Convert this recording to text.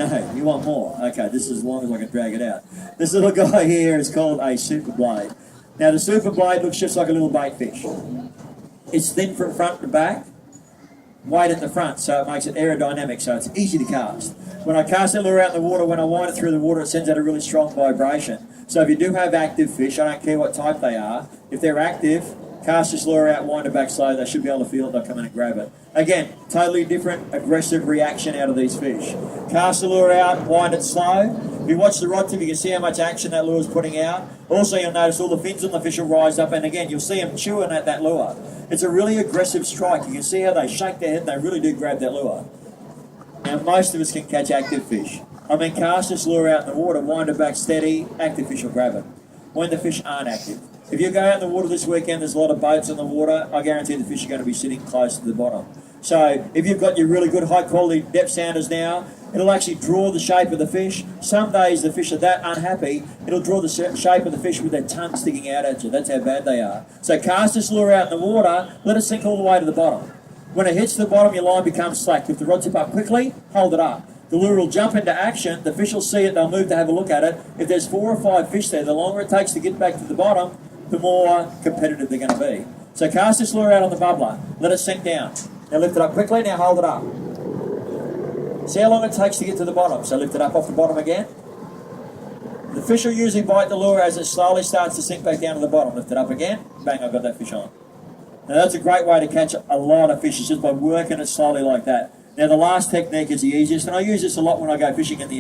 No, you want more. Okay, this is as long as I can drag it out. This little guy here is called a super blade. Now the super blade looks just like a little bait fish. It's thin from front to back, wide at the front, so it makes it aerodynamic, so it's easy to cast. When I cast that lure out in the water, when I wind it through the water, it sends out a really strong vibration. So if you do have active fish, I don't care what type they are, if they're active, cast this lure out, wind it back slow, they should be able to feel it, they'll come in and grab it. Again, totally different aggressive reaction out of these fish. Cast the lure out, wind it slow. If you watch the rod tip, you can see how much action that lure is putting out. Also, you'll notice all the fins on the fish will rise up, and again, you'll see them chewing at that lure. It's a really aggressive strike. You can see how they shake their head, and they really do grab that lure. Now, most of us can catch active fish. I mean, cast this lure out in the water, wind it back steady, active fish will grab it. When the fish aren't active. If you go out in the water this weekend, there's a lot of boats in the water, I guarantee the fish are going to be sitting close to the bottom. So if you've got your really good high quality depth sounders now, it'll actually draw the shape of the fish. Some days the fish are that unhappy, it'll draw the shape of the fish with their tongue sticking out at you. That's how bad they are. So cast this lure out in the water, let it sink all the way to the bottom. When it hits the bottom, your line becomes slack. If the rod tip up quickly, hold it up. The lure will jump into action, the fish will see it, they'll move to have a look at it. If there's 4 or 5 fish there, the longer it takes to get back to the bottom, the more competitive they're going to be. So cast this lure out on the bubbler, let it sink down. Now lift it up quickly, now hold it up. See how long it takes to get to the bottom. So lift it up off the bottom again. The fish will usually bite the lure as it slowly starts to sink back down to the bottom. Lift it up again, bang, I've got that fish on. Now that's a great way to catch a lot of fish, just by working it slowly like that. Now the last technique is the easiest, and I use this a lot when I go fishing in the